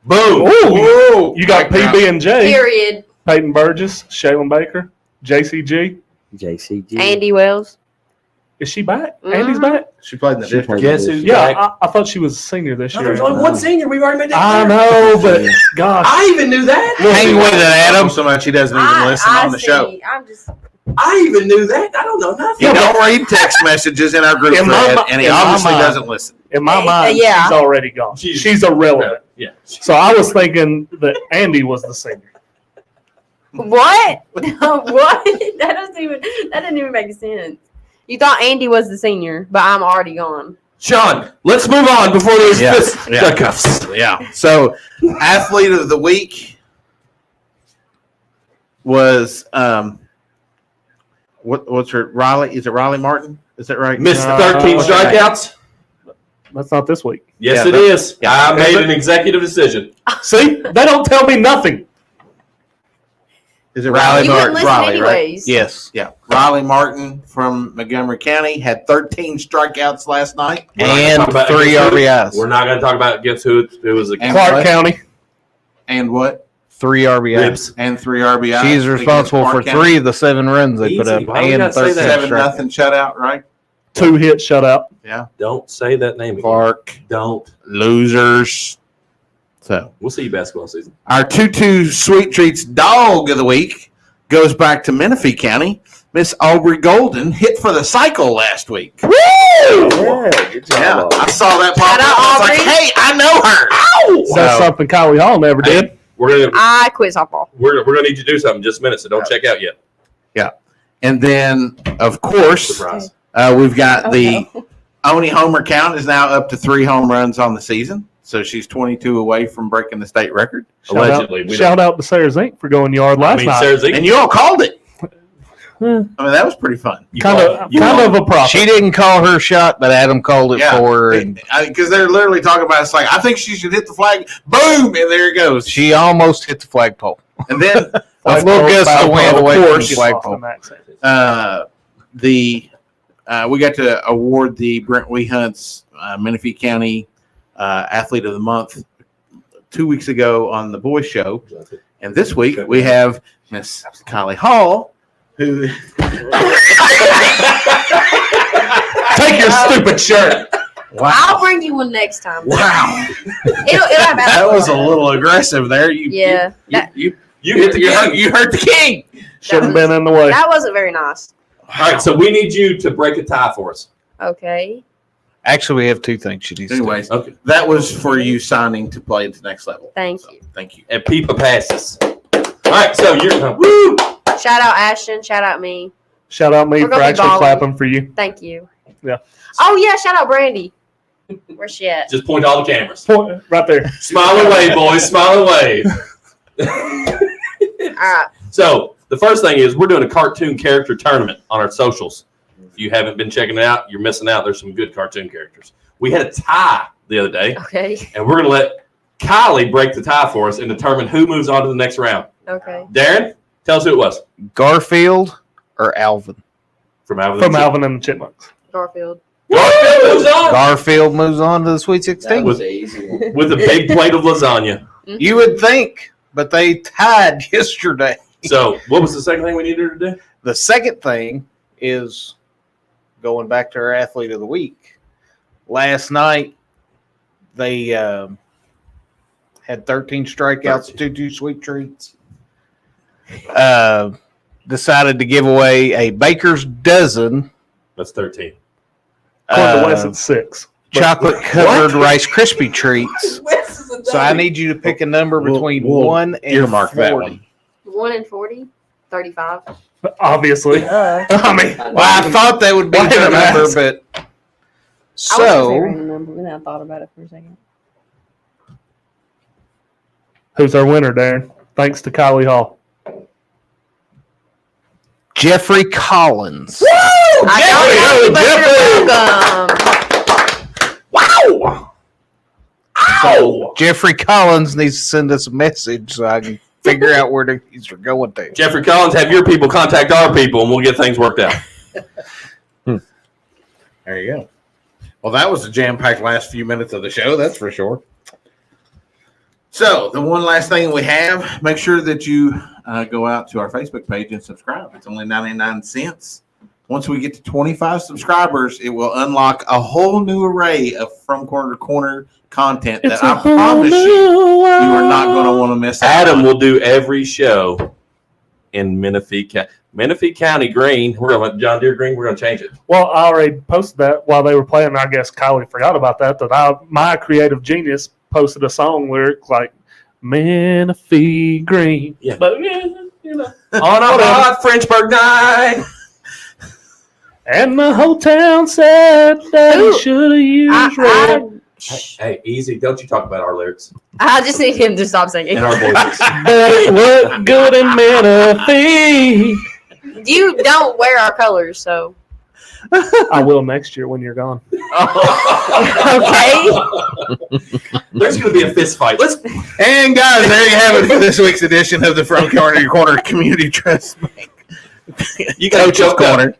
Boom. Ooh, you got Background. PB&J, Period. Peyton Burgess, Shaylin Baker, JCG. JCG. Andy Wells. Is she back? Mhm. Andy's back? she played in the She district. played- Guess who's Yeah, back? I thought she was a senior this No, year. there's only one senior. We've already made that I clear. know, but gosh. I even knew that. Hang with it, Adam. So much he doesn't even listen on the show. I'm just. I even knew that. I don't know nothing. He don't read text messages in our group In my thread, mi- and he in my obviously mind. doesn't listen. In my mind, Yeah. she's already gone. She's irrelevant. Yeah. So I was thinking that Andy was the senior. What? What? That didn't even make sense. You thought Andy was the senior, but I'm already gone. Sean, let's move on before there's Yeah. fisticuffs. Yeah. So, athlete of the week was what's her Riley? Is it Riley Martin? Is that right? Missed No. 13 Okay. strikeouts. That's not this week. Yes, Yeah, it is. yeah. I made Is it? an executive decision. See, they don't tell me nothing. Is it Riley You wouldn't Martin? listen Riley, right? anyways. Yes. Yeah. Riley Martin from Montgomery County had 13 strikeouts last night. We're not gonna And talk about 3 against who. RBIs. We're not going to talk about against who it was. And Clark what? County. And what? 3 RBIs. Ribs. And 3 RBI. She's responsible for 3 of the 7 runs they put Easy. up Why do you and gotta say 13 that? 7-0 shutout, right? 2 hit shutout. Yeah. Don't say that name again. Clark Don't. losers. So We'll see you basketball season. our 2-2 Sweet Treats dog of the week goes back to Menifee County. Miss Aubrey Golden hit for the cycle last week. Yeah, good job. Yeah, I saw that pop Shout up. out, I was like, Aubrey. hey, I know her. That's So- something Kylie Hall never did. Hey, we're gonna I quit softball. we're gonna need you to do something in just a minute, so don't check out yet. And then, of course, Surprise. we've got the no. Oni Homer count is now up to 3 home runs on the season. So she's 22 away from breaking the state record. Allegedly, we Shout out to Sarah Zink for going yard I last mean, night. Sarah Zeke, And you all called it. Hmm. I mean, that was pretty fun. you kind call- of you kind call- of a profit. She didn't call her shot, but Adam called it Yeah. for her. And Because they're literally talking about it's like, I think she should hit the flag. Boom! And there it goes. she almost hit the flagpole. And then, A of little gust of wind away from the course, flagpole. We got to award the Brent Wehunt's Menifee County Athlete of the Month 2 weeks ago on the Boys Show, and this week we have Miss Kylie Hall, who Take your stupid shirt. I'll bring you one next time. Wow, It'll have that was a little aggressive there. Yeah. you hit the king. You hurt the king. Should have been in the way. That wasn't very nice. All right, so we need you to break a tie for us. Okay. Actually, we have 2 things she needs to do. Anyways, Okay. that was for you signing to play at the next level. Thank So, you. thank you. And Peepa passes. All right, so you're woo. Shout out Ashton. Shout out me. Shout out me We're for gonna be actually balling. clapping for you. Thank you. Yeah. Oh yeah. Shout out Brandy. Where's she at? Just point to all the cameras. Point right there. Smile and wave, boys. Smile and wave. All right. So the first thing is we're doing a cartoon character tournament on our socials. If you haven't been checking it out, you're missing out. There's some good cartoon characters. We had a tie the other day, Okay. and we're going to let Kylie break the tie for us and determine who moves on to the next round. Okay. Darren, tell us who it was. Garfield or Alvin? From Alvin. From Alvin and the Chipmunks. Garfield. Garfield moves on Garfield moves on to the Sweet That 16. was an easy one. with a big plate of lasagna. You would think, but they tied yesterday. So what was the second thing we needed her to do? The second thing is going back to our athlete of the week. Last night, they had 13 strikeouts, 2 sweet treats. Decided to give away a baker's dozen That's 13. According to Wes, it's 6. chocolate covered Rice Krispie treats. So I need you to pick a number between We'll 1 and earmark that 40. one. 1 and 40. 35. Obviously. I mean, Well, I thought that would be Why the did I number, ask? but I was gonna say so random number, but then I thought about it for a second. who's our winner, Darren? Thanks to Kylie Hall. Jeffrey Collins. Welcome. So Jeffrey Collins needs to send us a message so I can figure out where he's going to. Jeffrey Collins, have your people contact our people, and we'll get things worked out. There you go. Well, that was a jam-packed last few minutes of the show, that's for sure. So, the one last thing we have, make sure that you go out to our Facebook page and subscribe. It's only 99 cents. Once we get to 25 subscribers, it will unlock a whole new array of From Corner to Corner content that I promise you are not going to want to miss out Adam on. will do every show in Menifee County Green. We're going to John Deere Green. We're going to change it. Well, I already posted that while they were playing. I guess Kylie forgot about that. My creative genius posted a song lyric like Menifee Green. Yeah. But you know. On a hot Frenchburg night. And the whole town said that Ooh. he should have used red. Hey, easy. Don't you talk about our lyrics I just need him to stop singing. and our voices. But it looked good in Menifee. You don't wear our colors, so I will next year when you're gone. okay. There's going to be a fist fight. And guys, there you have it for this week's edition of the From Corner to Corner Community Trust Bank. You got Coach's Corner.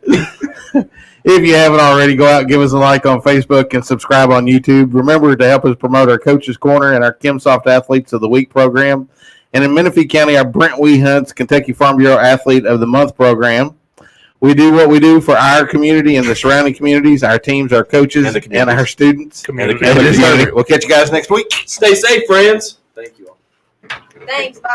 If you haven't already, go out and give us a like on Facebook and subscribe on YouTube. Remember to help us promote our Coach's Corner and our KimSoft Athletes of the Week program. And in Menifee County, our Brent Weehunt's Kentucky Farm Bureau Athlete of the Month program. We do what we do for our community and the surrounding communities, our teams, our coaches, And the and community. our students. Community. And the community. We'll catch you guys next week. Stay safe, friends. Thank you all. Thanks. Bye.